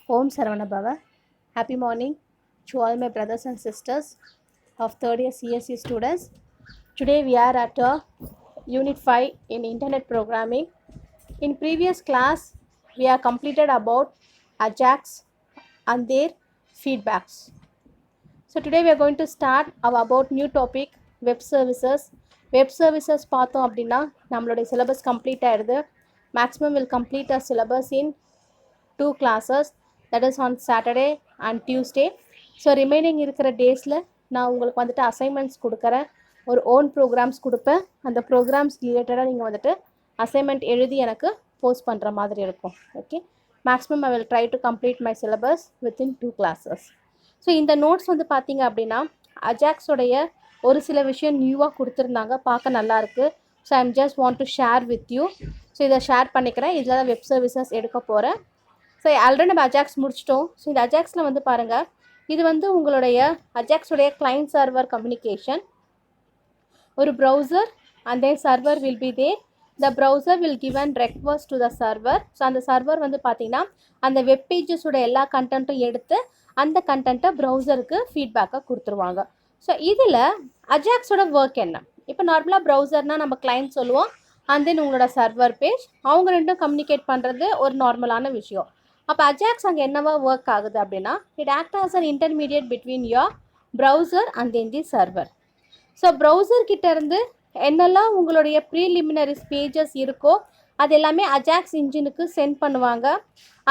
Om Saravana. Happy morning to all my brothers and sisters of third year CSE students. Today we are at Unit 5 in Internet Programming. In previous class, we have completed about Ajax and their feedbacks. So today we are going to start about new topic web services. Web services பார்த்தோம் அப்படின்னா நம்மளுடைய syllabus complete ஆயிடுது. Maximum will complete our syllabus in 2 classes, that is on Saturday and Tuesday. So remaining இருக்கிற டேஸில் நான் உங்களுக்கு வந்துட்டு assignments கொடுக்குறேன், ஒரு ஓன் ப்ரோக்ராம்ஸ் கொடுப்பேன். அந்த ப்ரோக்ராம்ஸ் ரிலேட்டடாக நீங்கள் வந்துட்டு அசைன்மெண்ட் எழுதி எனக்கு போஸ்ட் பண்ணுற மாதிரி இருக்கும். Okay, maximum I will try to complete my syllabus within 2 classes. So இந்த நோட்ஸ் வந்து பார்த்தீங்க அப்படின்னா அஜாக்ஸோடைய ஒரு சில விஷயம் நியூவாக கொடுத்துருந்தாங்க, பார்க்க நல்லாயிருக்கு. So I'm just want to share with you. So இதை ஷேர் பண்ணிக்கிறேன். இதில் தான் வெப் சர்வீசஸ் எடுக்க போகிறேன். ஸோ ஆல்ரெடி நம்ம அஜாக்ஸ் முடிச்சிட்டோம். ஸோ இந்த அஜாக்ஸில் வந்து பாருங்கள், இது வந்து உங்களுடைய அஜாக்ஸுடைய கிளைண்ட் சர்வர் கம்யூனிகேஷன். ஒரு browser and then server will be there. The browser will give and request to the server. So அந்த சர்வர் வந்து பார்த்தீங்கன்னா அந்த வெப் பேஜஸோட எல்லா கண்டென்ட்டும் எடுத்து அந்த கண்டென்ட்டை ப்ரௌசருக்கு ஃபீட்பேக்காக கொடுத்துருவாங்க. ஸோ இதில் அஜாக்ஸோட ஒர்க் என்ன? இப்போ நார்மலாக ப்ரௌசர்னால் நம்ம கிளைண்ட் சொல்லுவோம், அண்ட் தென் உங்களோட சர்வர் பேஜ், அவங்க ரெண்டும் கம்யூனிகேட் பண்ணுறது ஒரு நார்மலான விஷயம். அப்போ அஜாக்ஸ் அங்கே என்னவா ஒர்க் ஆகுது அப்படின்னா, it act as an intermediate between your browser and then the server. So browser கிட்டேருந்து என்னெல்லாம் உங்களுடைய ப்ரீலிமினரிஸ் பேஜஸ் இருக்கோ அது எல்லாமே அஜாக்ஸ் இன்ஜினுக்கு சென்ட் பண்ணுவாங்க.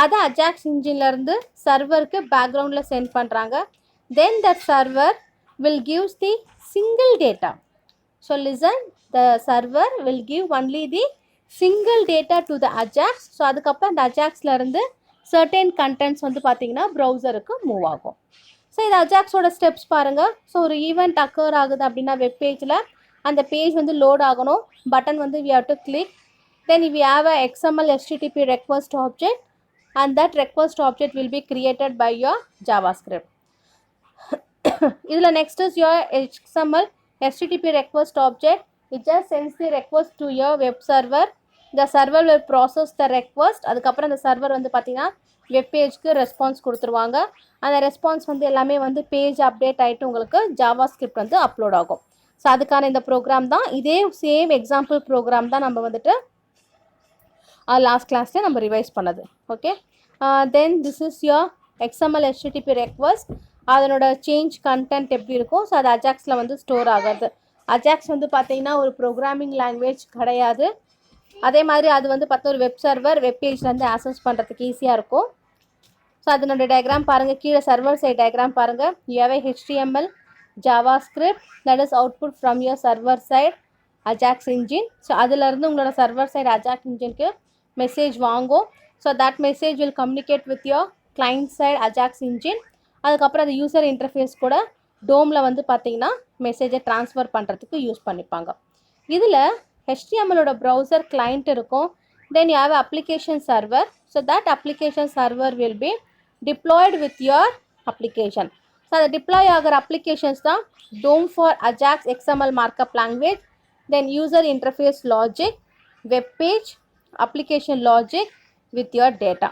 அதை அஜாக்ஸ் இன்ஜின்லேருந்து சர்வருக்கு பேக்ரவுண்டில் சென்ட் பண்ணுறாங்க. Then that server will gives the single data. So listen, the server will give only the single data to the AJAX. So அதுக்கப்புறம் அந்த அஜாக்ஸ்லேருந்து சர்டன் கண்டென்ட்ஸ் வந்து பார்த்திங்கன்னா ப்ரௌசருக்கு மூவ் ஆகும். ஸோ இது அஜாக்ஸோட ஸ்டெப்ஸ் பாருங்கள். ஸோ ஒரு ஈவெண்ட் அக்கர் ஆகுது அப்படின்னா வெப் பேஜில் அந்த பேஜ் வந்து லோட் ஆகணும். பட்டன் வந்து we have to click. Then we have a XML HTTP request object and that request object will be created by your JavaScript. இதில் next is your XML HTTP request object. It just sends the request to your web server. The server will process the request. அதுக்கப்புறம் அந்த server வந்து பார்த்தீங்கன்னா web பேஜ்க்கு response கொடுத்துருவாங்க. அந்த response வந்து எல்லாமே வந்து பேஜ் அப்டேட் ஆகிட்டு உங்களுக்கு JavaScript வந்து அப்லோட் ஆகும். ஸோ அதுக்கான இந்த ப்ரோக்ராம் தான், இதே சேம் எக்ஸாம்பிள் ப்ரோக்ராம் தான் நம்ம வந்துட்டு லாஸ்ட் கிளாஸ்லேயே நம்ம ரிவைஸ் பண்ணது. Okay, then this is your XML HTTP request. அதனோட சேஞ்ச் கண்டென்ட் எப்படி இருக்கும்? ஸோ அது அஜாக்ஸில் வந்து ஸ்டோர் ஆகாது. அஜாக்ஸ் வந்து பார்த்தீங்கன்னா ஒரு ப்ரோக்ராமிங் லாங்குவேஜ் கிடையாது. அதே மாதிரி அது வந்து பார்த்தா ஒரு வெப் சர்வர், வெப் பேஜ்லேருந்து ஆக்சஸ் பண்ணுறதுக்கு ஈஸியாக இருக்கும். ஸோ அதனோட டயக்ராம் பாருங்கள், கீழே சர்வர் சைட் டயக்ராம் பாருங்கள். You have a HTML JavaScript that is output from your server side Ajax engine. So அதிலிருந்து உங்களோட சர்வர் சைடு அஜாக்ஸ் இன்ஜினுக்கு மெசேஜ் வாங்கும். So that message will communicate with your client side Ajax engine. அதுக்கப்புறம் அந்த user interface கூட டோமில் வந்து பார்த்தீங்கன்னா மெசேஜை transfer பண்ணுறதுக்கு யூஸ் பண்ணிப்பாங்க. இதில் HTMLோட ப்ரௌசர் கிளைண்ட் இருக்கும். Then you have application server. So that application server will be deployed with your application. So அதை டிப்ளாய் ஆகிற அப்ளிகேஷன்ஸ் தான் DOM for AJAX XML markup language, then user interface logic, web page, application logic with your data.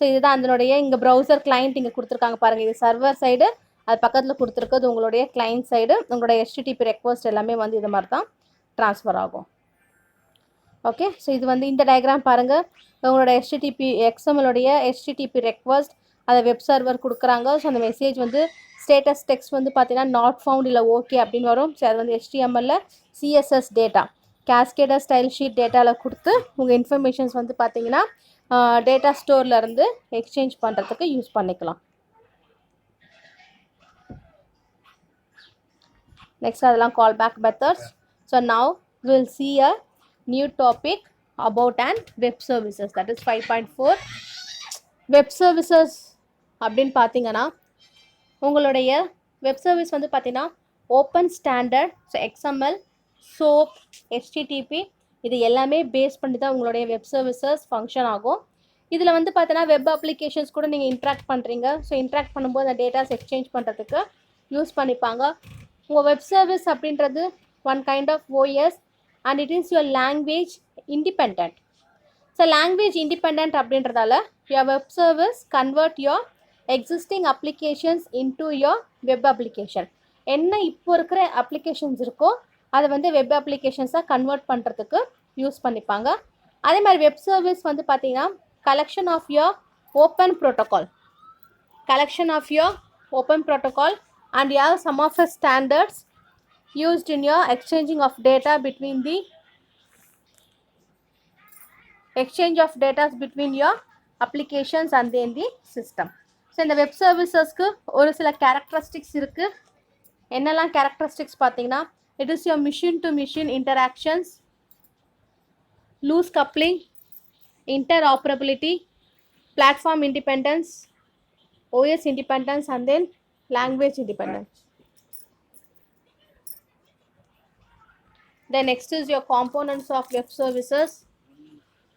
So இதுதான் அதனுடைய இங்கே browser client இங்கே கொடுத்துருக்காங்க பாருங்கள். இது சர்வர் சைடு, அது பக்கத்தில் கொடுத்துருக்குது உங்களுடைய கிளைண்ட் சைடு. உங்களுடைய HTTP ரெக்வஸ்ட் எல்லாமே வந்து இது மாதிரி தான் ட்ரான்ஸ்ஃபர் ஆகும். ஓகே, ஸோ இது வந்து இந்த டயக்ராம் பாருங்கள். உங்களோட XMLோடைய HTTP ரெக்வஸ்ட் அதை வெப் சர்வர் கொடுக்குறாங்க. ஸோ அந்த மெசேஜ் வந்து ஸ்டேட்டஸ் டெக்ஸ்ட் வந்து பார்த்தீங்கன்னா நாட் ஃபவுண்ட் இல்லை ஓகே அப்படின்னு வரும். ஸோ அது வந்து HTML CSS data cascading style sheet டேட்டாவில் கொடுத்து உங்கள் இன்ஃபர்மேஷன்ஸ் வந்து பார்த்தீங்கன்னா டேட்டா ஸ்டோர்லேருந்து எக்ஸ்சேஞ்ச் பண்ணுறதுக்கு யூஸ் பண்ணிக்கலாம். நெக்ஸ்ட் அதெல்லாம் call back methods. So now will see a new topic about an web services, that is 5.4. Web services அப்படின்னு பார்த்தீங்கன்னா உங்களுடைய வெப் சர்வீஸ் வந்து பார்த்தீங்கன்னா open standard. So XML, SOAP, HTTP இது எல்லாமே பேஸ் பண்ணி தான் உங்களுடைய வெப் சர்வீசஸ் ஃபங்க்ஷன் ஆகும். இதில் வந்து பார்த்தீங்கன்னா வெப் அப்ளிகேஷன்ஸ் கூட நீங்கள் இன்ட்ராக்ட் பண்ணுறீங்க. ஸோ இன்ட்ராக்ட் பண்ணும்போது அந்த டேட்டாஸ் எக்ஸ்சேஞ்ச் பண்ணுறதுக்கு யூஸ் பண்ணிப்பாங்க. உங்கள் வெப் சர்வீஸ் அப்படின்றது one kind of OS and it is your language independent. So language independent அப்படின்றதால your web service convert your existing applications into your web application. என்ன இப்போ இருக்கிற அப்ளிகேஷன்ஸ் இருக்கோ அதை வந்து வெப் அப்ளிகேஷன்ஸாக கன்வெர்ட் பண்ணுறதுக்கு யூஸ் பண்ணிப்பாங்க. அதே மாதிரி வெப் சர்வீஸ் வந்து பார்த்தீங்கன்னா collection of your open protocol and you have some of the standards used in your exchanging of data between your applications and then the system. So இந்த web சர்வீசஸ்க்கு ஒரு சில characteristics இருக்குது. என்னெல்லாம் கேரக்டரிஸ்டிக்ஸ் பார்த்தீங்கன்னா it is your machine to machine interactions, loose coupling, interoperability, platform independence, OS independence and then language independence. Then next is your components of web services.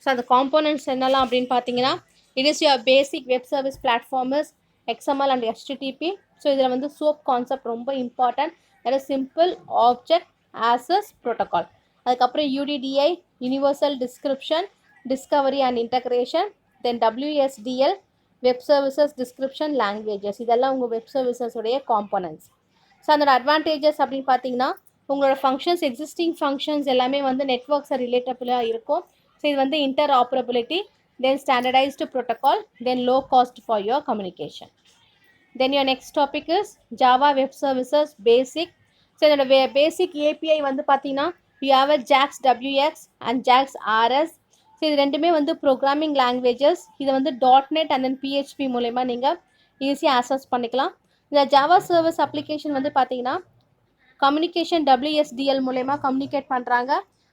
So அந்த components என்னெல்லாம் அப்படின்னு பார்த்தீங்கன்னா it is your basic web service platform is XML and HTTP. So இதில் வந்து SOAP concept ரொம்ப important. that is simple object access protocol. அதுக்கப்புறம் UDDI universal description, discovery and integration. then WSDL web services description languages. இதெல்லாம் உங்கள் web services உடைய components. So அதோட advantages அப்படின்னு பார்த்தீங்கன்னா உங்களோட ஃபங்க்ஷன்ஸ் எக்ஸிஸ்டிங் ஃபங்க்ஷன்ஸ் எல்லாமே வந்து நெட்ஒர்க்ஸை ரிலேட்டபிளாக இருக்கும். ஸோ இது வந்து interoperability, then standardized protocol, then low cost for your communication. Then your next topic is Java Web Services Basic. So இதோட பேசிக் API வந்து பார்த்தீங்கன்னா you have a JAX WX and JAX RS. So இது ரெண்டுமே வந்து programming languages. இதை வந்து .NET and then PHP மூலயமா நீங்கள் ஈஸியாக ஆக்சஸ் பண்ணிக்கலாம். இந்த ஜாவா சர்வீஸ் அப்ளிகேஷன் வந்து பார்த்தீங்கன்னா கம்யூனிகேஷன் WSDL மூலயமா கம்யூனிகேட் பண்ணுறாங்க.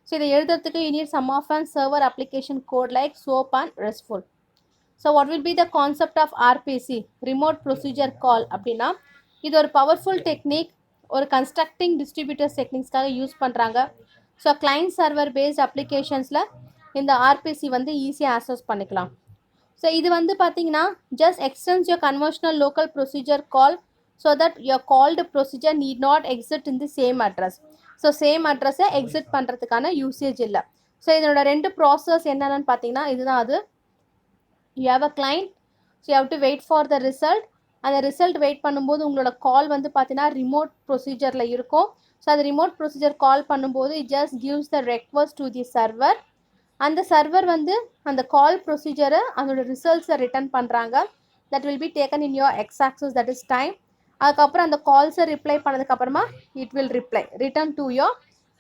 ஸோ இதை எழுதுறதுக்கு you need some of an server application code like SOAP and RESTful. So what will be the concept of RPC, remote procedure call அப்படின்னா இது ஒரு பவர்ஃபுல் டெக்னிக், ஒரு கன்ஸ்ட்ரக்டிங் டிஸ்ட்ரிபியூட்டர்ஸ் டெக்னிக்ஸ்க்காக யூஸ் பண்ணுறாங்க. So client server paste அப்ளிகேஷன்ஸில் இந்த RPC வந்து ஈஸியாக access பண்ணிக்கலாம். So இது வந்து பார்த்தீங்கன்னா just extends your conventional local procedure call so that your called procedure need not exit in the same address. So same அட்ரஸை exit பண்ணுறதுக்கான யூசேஜ் இல்லை. ஸோ இதனோட ரெண்டு ப்ராசஸ் என்னென்னு பார்த்தீங்கன்னா இதுதான் அது. you have a client, so you have to wait for the result. அந்த ரிசல்ட் வெயிட் பண்ணும்போது உங்களோட கால் வந்து பார்த்தீங்கன்னா ரிமோட் ப்ரொசீஜரில் இருக்கும். ஸோ அது ரிமோட் ப்ரொசீஜர் கால் பண்ணும்போது it just gives the request to the server. அந்த சர்வர் வந்து அந்த கால் ப்ரொசீஜரை அதோட ரிசல்ட்ஸை ரிட்டர்ன் பண்ணுறாங்க. that will be taken in your x axis, that is time. அதுக்கப்புறம் அந்த கால்ஸை ரிப்ளை பண்ணதுக்கப்புறமா it will return to your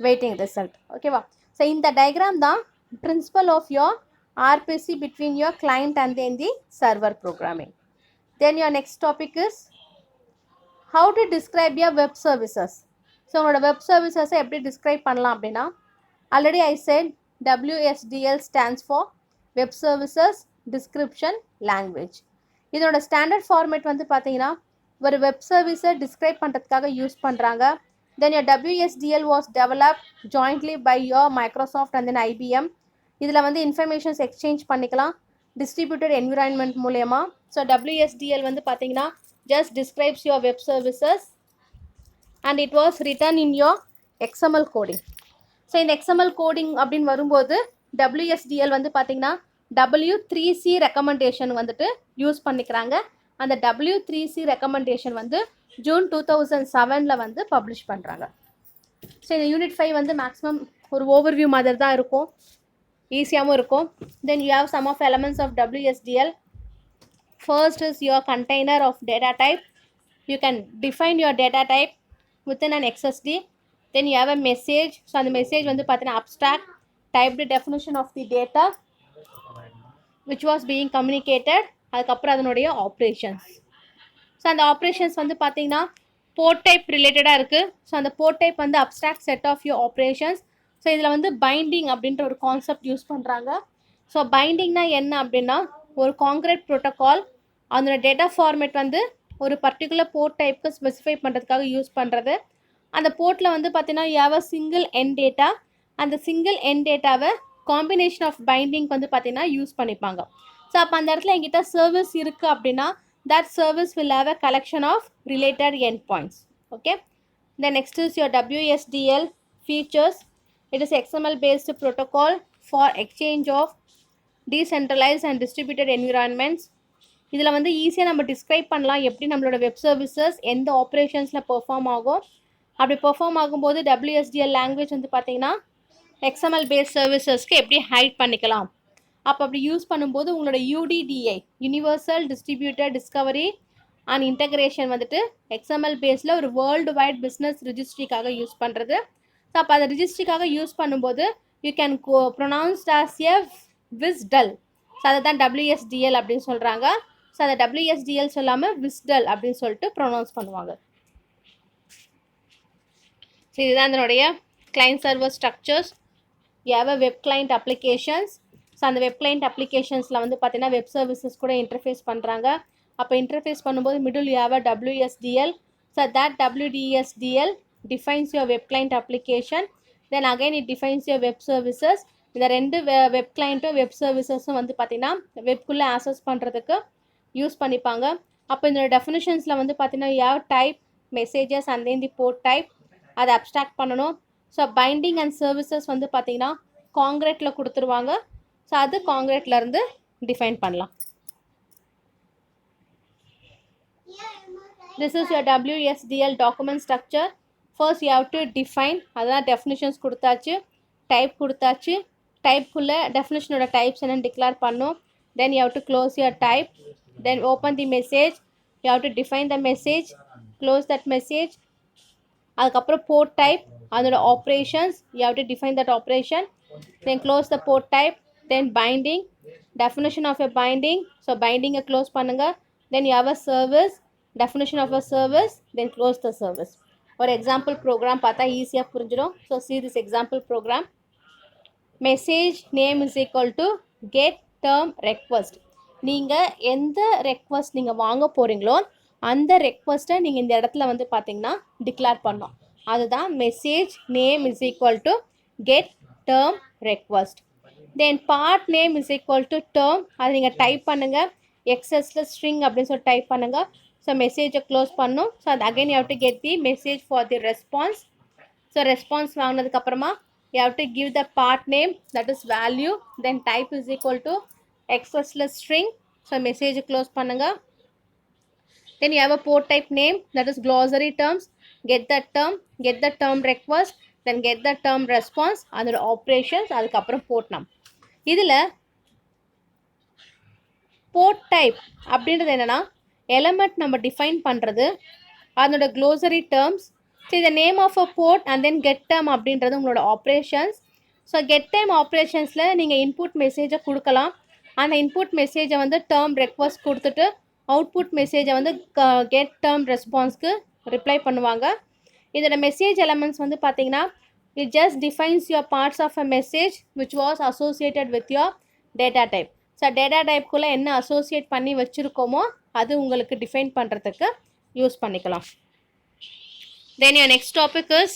waiting result. ஓகேவா? ஸோ இந்த டயக்ராம் தான் principle of your RPC between your client and then the server programming. Then your next topic is how to describe your web services. So உங்களோட web சர்வீசஸை எப்படி describe பண்ணலாம் அப்படின்னா already I said WSDL stands for Web Services Description Language. இதோட standard format வந்து பார்த்தீங்கன்னா ஒரு web சர்வீஸை describe பண்ணுறதுக்காக யூஸ் பண்ணுறாங்க. Then your WSDL was developed jointly by your Microsoft and then IBM. இதில் வந்து இன்ஃபர்மேஷன்ஸ் எக்ஸ்சேஞ்ச் பண்ணிக்கலாம் டிஸ்ட்ரிபியூட்டட் என்விரான்மெண்ட் மூலயமா. ஸோ WSDL வந்து பார்த்தீங்கன்னா just describes your web services and it was written in your XML coding. So இந்த XML coding அப்படின்னு வரும்போது WSDL வந்து பார்த்தீங்கன்னா W3C ரெக்கமெண்டேஷன் வந்துட்டு யூஸ் பண்ணிக்கிறாங்க. அந்த W3C ரெக்கமெண்டேஷன் வந்து June 2007 வந்து பப்ளிஷ் பண்ணுறாங்க. ஸோ இந்த யூனிட் 5 வந்து மேக்ஸிமம் ஒரு ஓவர்வியூ மாதிரி தான் இருக்கும், ஈஸியாகவும் இருக்கும். Then you have some of elements of WSDL. First is your container of data type. You can define your data type within an XSD. Then you have a message. So அந்த message வந்து பார்த்தீங்கன்னா abstract typed definition of the data which was being communicated. அதுக்கப்புறம் அதனுடைய operations. So அந்த operations வந்து பார்த்தீங்கன்னா board type ரிலேட்டடாக இருக்குது. ஸோ அந்த போர்ட் டைப் வந்து abstract set of your operations. So இதில் வந்து பைண்டிங் அப்படின்ற ஒரு கான்செப்ட் யூஸ் பண்ணுறாங்க. ஸோ பைண்டிங்னா என்ன அப்படின்னா ஒரு கான்க்ரீட் ப்ரோட்டோகால் அதோட டேட்டா ஃபார்மேட் வந்து ஒரு பர்டிகுலர் போர்ட் டைப்புக்கு ஸ்பெசிஃபை பண்ணுறதுக்காக யூஸ் பண்ணுறது. அந்த போர்ட்டில் வந்து பார்த்தீங்கன்னா you have a single end data. அந்த சிங்கிள் எண்ட் டேட்டாவை காம்பினேஷன் ஆஃப் பைண்டிங் வந்து பார்த்தீங்கன்னா யூஸ் பண்ணிப்பாங்க. ஸோ அப்போ அந்த இடத்துல எங்கிட்ட சர்வீஸ் இருக்குது அப்படின்னா that service will have a collection of related endpoints. Okay. The next is your WSDL features. It is XML based protocol for exchange of decentralise and distributed environments. இதில் வந்து ஈஸியாக நம்ம டிஸ்கிரைப் பண்ணலாம் எப்படி நம்மளோட வெப் சர்வீசஸ் எந்த ஆப்ரேஷன்ஸில் perform ஆகும். அப்படி பெர்ஃபார்ம் ஆகும்போது WSDL லாங்குவேஜ் வந்து பார்த்தீங்கன்னா XML பேஸ்ட் சர்வீசஸ்க்கு எப்படி ஹைட் பண்ணிக்கலாம். அப்போ அப்படி யூஸ் பண்ணும்போது உங்களோட UDDI universal distributed Discovery and integration வந்துட்டு XML பேஸில் ஒரு வேர்ல்டு வைட் பிஸ்னஸ் ரிஜிஸ்ட்ரிக்காக யூஸ் பண்ணுறது. ஸோ அப்போ அதை ரிஜிஸ்ட்ரிக்காக யூஸ் பண்ணும்போது you can pronounced as a whistle. So அதை தான் WSDL அப்படின்னு சொல்கிறாங்க. ஸோ அதை WSDL சொல்லாமல் விஸ்டல் அப்படின்னு சொல்லிட்டு ப்ரொனவுன்ஸ் பண்ணுவாங்க. ஸோ இதுதான் இதனுடைய கிளைண்ட் சர்வர் ஸ்ட்ரக்சர்ஸ். ஏவ வெப் கிளைண்ட் அப்ளிகேஷன்ஸ். ஸோ அந்த வெப் கிளைண்ட் அப்ளிகேஷன்ஸில் வந்து பார்த்தீங்கன்னா வெப் சர்வீசஸ் கூட இன்டர்ஃபேஸ் பண்ணுறாங்க. அப்போ இன்டர்ஃபேஸ் பண்ணும்போது மிடில் ஏவ WSDL. So that WSDL defines your web client application. Then again it defines your web services. இந்த ரெண்டு வெப் கிளைண்ட்டும் வெப் சர்வீசஸும் வந்து பார்த்தீங்கன்னா வெப்குள்ளே ஆக்சஸ் பண்ணுறதுக்கு யூஸ் பண்ணிப்பாங்க. அப்போ இந்த டெஃபினிஷன்ஸில் வந்து பார்த்தீங்கன்னா யாவ் type messages and then the port type அதை அப்ஸ்ட்ராக்ட் பண்ணணும். ஸோ பைண்டிங் அண்ட் சர்வீசஸ் வந்து பார்த்தீங்கன்னா காங்கிரேட்டில் கொடுத்துருவாங்க. ஸோ அது காங்கிரேட்லேருந்து டிஃபைன் பண்ணலாம். This is your WSDL document structure. First you have to define, அதான் டெஃபினிஷன்ஸ் கொடுத்தாச்சு, டைப் கொடுத்தாச்சு, டைப்புக்குள்ளே டெஃபினிஷனோட டைப்ஸ் என்னென்னு டிக்ளேர் பண்ணும். Then you have to close your type, then open the message, you have to define the message, close that message. அதுக்கப்புறம் board type, அதோட operations, you have to define that operation, then close the port type, then binding, definition of a binding, so binding-ஐ close பண்ணுங்க. Then you have a service, definition of a service, then close the service. ஒரு example program பார்த்தா ஈஸியாக புரிஞ்சிடும். So see this example program. Message name is equal to get term request. நீங்கள் எந்த request நீங்கள் வாங்க போகிறீங்களோ அந்த ரெக்வஸ்ட்டை நீங்கள் இந்த இடத்துல வந்து பார்த்தீங்கன்னா டிக்ளேர் பண்ணோம். அதுதான் message name is equal to get term request. Then part name is equal to term, அதை நீங்கள் டைப் பண்ணுங்கள். எக்ஸஸில் ஸ்ட்ரிங் அப்படின்னு சொல்லி டைப் பண்ணுங்கள். ஸோ மெசேஜை க்ளோஸ் பண்ணும். ஸோ அது again you have to get the message for the response. So response வாங்கினதுக்கப்புறமா you have to give the part name, that is value, then type is equal to excessless string. So message close பண்ணுங்க. Then you have a port type name, that is glossary terms, get the term request, then get the term response, அதோட operations, அதுக்கப்புறம் port num. இதில் port type அப்படின்றது என்னன்னா element நம்ம define பண்ணுறது, அதோட glossary terms. So the name of a port and then get term அப்படின்றது உங்களோட ஆப்ரேஷன்ஸ். ஸோ கெட் டைம் ஆப்ரேஷன்ஸில் நீங்கள் இன்புட் மெசேஜை கொடுக்கலாம். அந்த இன்புட் மெசேஜை வந்து டேர்ம் ரெக்வஸ்ட் கொடுத்துட்டு அவுட்புட் மெசேஜை வந்து கெட் டேர்ம் ரெஸ்பான்ஸ்க்கு ரிப்ளை பண்ணுவாங்க. இதோட மெசேஜ் எலமெண்ட்ஸ் வந்து பார்த்தீங்கன்னா it just defines your parts of a message which was associated with your data type. So data டைப்புக்குள்ளே என்ன அசோசியேட் பண்ணி வச்சுருக்கோமோ அது உங்களுக்கு டிஃபைன் பண்ணுறதுக்கு யூஸ் பண்ணிக்கலாம். Then your next topic is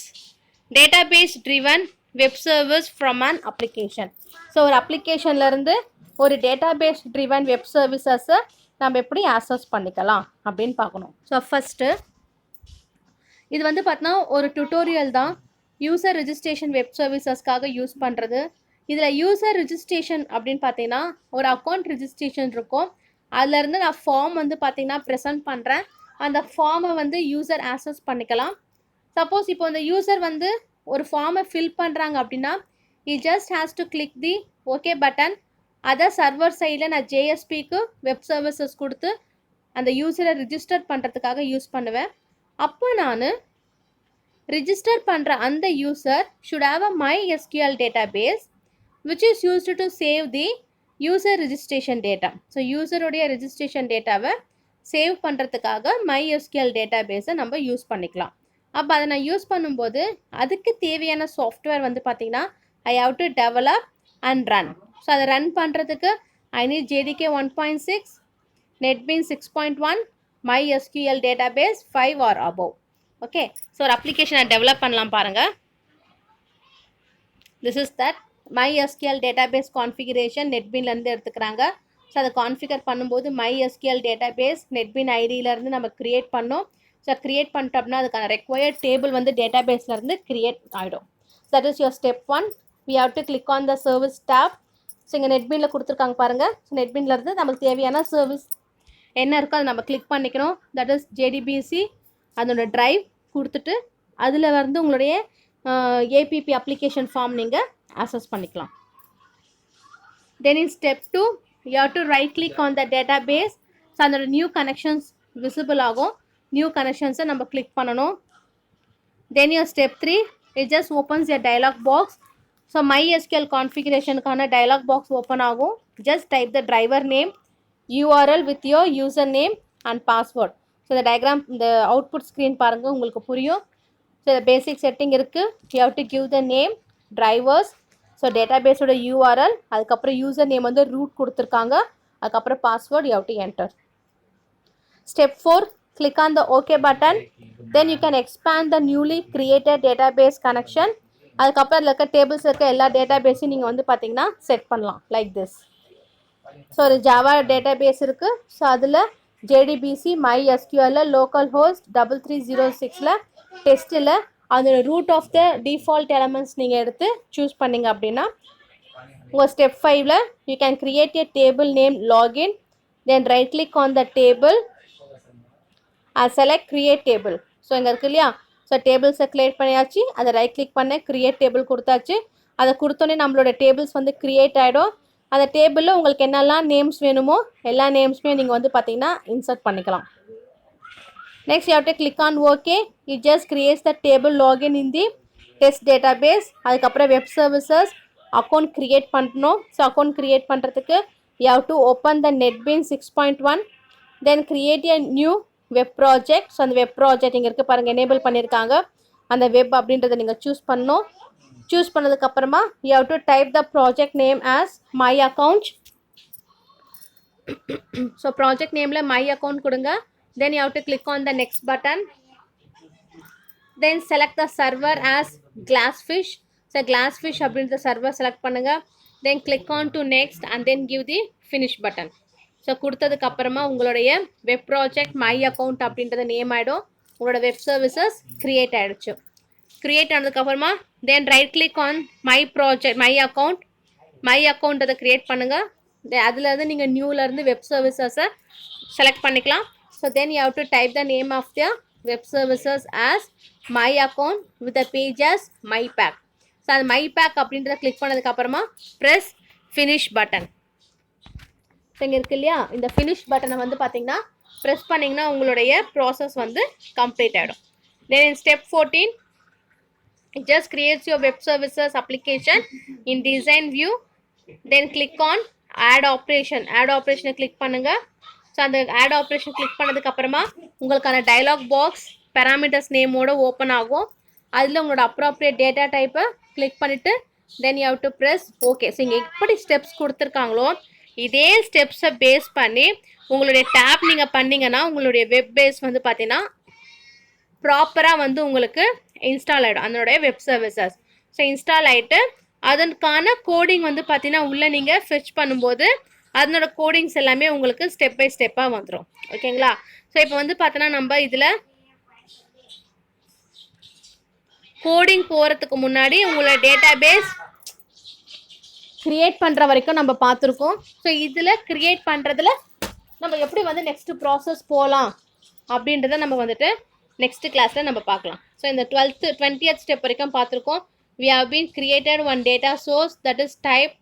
database driven web service from an application. So ஒரு applicationலேருந்து ஒரு database driven web services நம்ம எப்படி access பண்ணிக்கலாம் அப்படின்னு பார்க்கணும். ஸோ ஃபஸ்ட்டு இது வந்து பார்த்தீங்கன்னா ஒரு டுட்டோரியல் தான். யூசர் ரிஜிஸ்ட்ரேஷன் வெப் சர்வீசஸ்க்காக யூஸ் பண்ணுறது. இதில் யூசர் ரிஜிஸ்ட்ரேஷன் அப்படின்னு பார்த்தீங்கன்னா ஒரு அக்கௌண்ட் ரிஜிஸ்ட்ரேஷன் இருக்கும். அதுலேருந்து நான் ஃபார்ம் வந்து பார்த்தீங்கன்னா ப்ரெசென்ட் பண்ணுறேன். அந்த ஃபார்மை வந்து யூசர் ஆக்சஸ் பண்ணிக்கலாம். சப்போஸ் இப்போ இந்த யூசர் வந்து ஒரு ஃபார்மை ஃபில் பண்ணுறாங்க அப்படின்னா he just has to click the okay button. அதை சர்வர் சைடில் நான் JSPக்கு வெப் சர்வீசஸ் கொடுத்து அந்த யூசரை ரிஜிஸ்டர் பண்ணுறதுக்காக யூஸ் பண்ணுவேன். அப்போ நான் ரிஜிஸ்டர் பண்ணுற அந்த user should have a MySQL database which is used to save the user registration data. So யூசருடைய ரிஜிஸ்ட்ரேஷன் டேட்டாவை சேவ் பண்ணுறதுக்காக MySQL டேட்டாபேஸை நம்ம யூஸ் பண்ணிக்கலாம். அப்போ அதை நான் யூஸ் பண்ணும்போது அதுக்கு தேவையான சாஃப்ட்வேர் வந்து பார்த்திங்கன்னா I have to develop and run. So அதை ரன் பண்ணுறதுக்கு I need JDK 1.6, NetBeans 6.1, MySQL database 5 or above. Okay, so ஒரு அப்ளிகேஷனை டெவலப் பண்ணலாம் பாருங்கள். This is that MySQL database configuration NetBeansலேருந்து எடுத்துக்கிறாங்க. ஸோ அதை கான்ஃபிகர் பண்ணும்போது MySQL database NetBeans ஐடியிலேருந்து நம்ம க்ரியேட் பண்ணோம். ஸோ க்ரியேட் பண்ணிட்டோம் அப்படின்னா அதுக்கான ரெக்வயர்ட் டேபிள் வந்து டேட்டாபேஸ்லேருந்து க்ரியேட் ஆகிடும். That is your step 1. We have to click on the service tab. So இங்கே நெட்பீனில் கொடுத்துருக்காங்க பாருங்கள். ஸோ நெட்பீனில் இருந்து நம்மளுக்கு தேவையான சர்வீஸ் என்ன இருக்கோ அதை நம்ம கிளிக் பண்ணிக்கணும். தட் இஸ் JDBC அதோட ட்ரைவ் கொடுத்துட்டு அதில் வந்து உங்களுடைய APP அப்ளிகேஷன் ஃபார்ம் நீங்கள் அக்சஸ் பண்ணிக்கலாம். Then in step 2 you have to right click on the database. So அதோட நியூ கனெக்ஷன்ஸ் விசிபிள் ஆகும். நியூ கனெக்ஷன்ஸை நம்ம கிளிக் பண்ணணும். Then your step 3 it just opens a dialog box. So MySQL configurationக்கான dialog box open ஆகும். Just type the driver name, URL with your username and password. So இந்த diagram இந்த output screen பாருங்கள் உங்களுக்கு புரியும். So இந்த basic setting இருக்குது. You have to give the name, drivers, so டேட்டாபேஸோட URL, அதுக்கப்புறம் யூசர் நேம் வந்து ரூட் கொடுத்துருக்காங்க, அதுக்கப்புறம் password you have to enter. Step 4 click on the OK button. Then you can expand the newly created database connection. அதுக்கப்புறம் அதில் இருக்க tables இருக்க எல்லா டேட்டாபேஸையும் நீங்கள் வந்து பார்த்தீங்கன்னா செட் பண்ணலாம் லைக் திஸ். ஸோ ஒரு ஜாவா டேட்டாபேஸ் இருக்குது. ஸோ அதில் JDBC MySQL லோக்கல் ஹோஸ்ட் 3306 டெஸ்ட்டில் அதோட root of the default elements நீங்கள் எடுத்து சூஸ் பண்ணிங்க அப்படின்னா உங்கள் ஸ்டெப் 5ல் you can create a table name login. Then right click on the table select create table. So இங்கே இருக்குது இல்லையா, ஸோ டேபிள்ஸை கிரியேட் பண்ணியாச்சு. அதை ரைட் கிளிக் பண்ண கிரியேட் டேபிள் கொடுத்தாச்சு. அதை கொடுத்தோன்னே நம்மளோட டேபிள்ஸ் வந்து கிரியேட் ஆகிடும். அந்த டேபிளில் உங்களுக்கு என்னெல்லாம் நேம்ஸ் வேணுமோ எல்லா நேம்ஸுமே நீங்கள் வந்து பார்த்தீங்கன்னா இன்சர்ட் பண்ணிக்கலாம். Next you have to click on OK. It just creates the table login in the test database. அதுக்கப்புறம் web services account create பண்ணணும். ஸோ account create பண்ணுறதுக்கு you have to open the NetBeans 6.1. then create a new web project. So அந்த web project இங்கே இருக்குது பாருங்கள், enable பண்ணியிருக்காங்க. அந்த web அப்படின்றத நீங்கள் சூஸ் பண்ணணும். சூஸ் பண்ணதுக்கப்புறமா you have to type the project name as my account. So project நேமில் my account கொடுங்க. Then you have to click on the next button. Then select the server as Glassfish. So Glassfish அப்படின்ற server select பண்ணுங்க. Then click on to next and then give the finish button. So கொடுத்ததுக்கு அப்புறமா உங்களுடைய web project my account அப்படின்றத name ஆகிடும். உங்களோட web services create ஆகிடுச்சு. Create ஆனதுக்கப்புறமா then right click on my project my account அதை க்ரியேட் பண்ணுங்கள். அதுலேருந்து நீங்கள் நியூலேருந்து வெப் சர்வீசஸை செலக்ட் பண்ணிக்கலாம். So then you have to type the name of the web services as my account with the page as my pack. So அந்த my pack அப்படின்றத click பண்ணதுக்கு அப்புறமா press finish button. ஸோ இங்கே இருக்கு இல்லையா, இந்த finish பட்டனை வந்து பார்த்தீங்கன்னா ப்ரெஸ் பண்ணிங்கன்னா உங்களுடைய ப்ராசஸ் வந்து கம்ப்ளீட் ஆகிடும். Then in step 14 it just creates your web services application in design view. Then click on add operation. Click பண்ணுங்கள். ஸோ அந்த ஆட் ஆப்ரேஷன் கிளிக் பண்ணதுக்கப்புறமா உங்களுக்கான டைலாக் பாக்ஸ் பேராமீட்டர்ஸ் நேமோட ஓப்பன் ஆகும். அதில் உங்களோட அப்ராப்ரியேட் டேட்டா டைப்பை கிளிக் பண்ணிவிட்டு then you have to press okay. So இங்கே எப்படி ஸ்டெப்ஸ் கொடுத்துருக்காங்களோ இதே ஸ்டெப்ஸை பேஸ் பண்ணி உங்களுடைய டேப் நீங்கள் பண்ணிங்கன்னா உங்களுடைய வெப் பேஸ் வந்து பார்த்தீங்கன்னா ப்ராப்பராக வந்து உங்களுக்கு இன்ஸ்டால் ஆகிடும் அதனுடைய வெப் சர்வீசஸ். ஸோ இன்ஸ்டால் ஆகிட்டு அதற்கான கோடிங் வந்து பார்த்தீங்கன்னா உள்ளே நீங்கள் ஃபெச் பண்ணும்போது அதனோட கோடிங்ஸ் எல்லாமே உங்களுக்கு ஸ்டெப் பை ஸ்டெப்பாக வந்துடும். ஓகேங்களா? ஸோ இப்போ வந்து பார்த்தோன்னா நம்ம இதில் கோடிங் போகிறதுக்கு முன்னாடி உங்களோட டேட்டாபேஸ் க்ரியேட் பண்ணுற வரைக்கும் நம்ம பார்த்துருக்கோம். ஸோ இதில் க்ரியேட் பண்ணுறதுல நம்ம எப்படி வந்து நெக்ஸ்ட்டு ப்ராசஸ் போகலாம் அப்படின்றத நம்ம வந்துட்டு நெக்ஸ்ட் கிளாஸில் நம்ம பார்க்கலாம். ஸோ இந்த 20th ஸ்டெப் வரைக்கும் பார்த்துருக்கோம். we have been created one data source that is type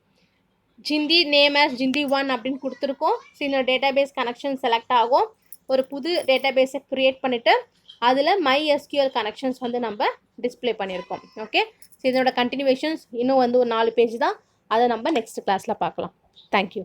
Jindi name as Jindi1 அப்படின்னு கொடுத்துருக்கோம். ஸோ இந்த டேட்டாபேஸ் கனெக்ஷன் செலக்ட் ஆகும். ஒரு புது டேட்டாபேஸை க்ரியேட் பண்ணிவிட்டு அதில் MySQL கனெக்ஷன்ஸ் வந்து நம்ம டிஸ்பிளே பண்ணியிருக்கோம். ஓகே, ஸோ இதனோட கண்டினியூவேஷன்ஸ் இன்னும் வந்து ஒரு 4 பேஜ் தான். அதை நம்ம நெக்ஸ்ட் கிளாஸில் பார்க்கலாம். தேங்க்யூ.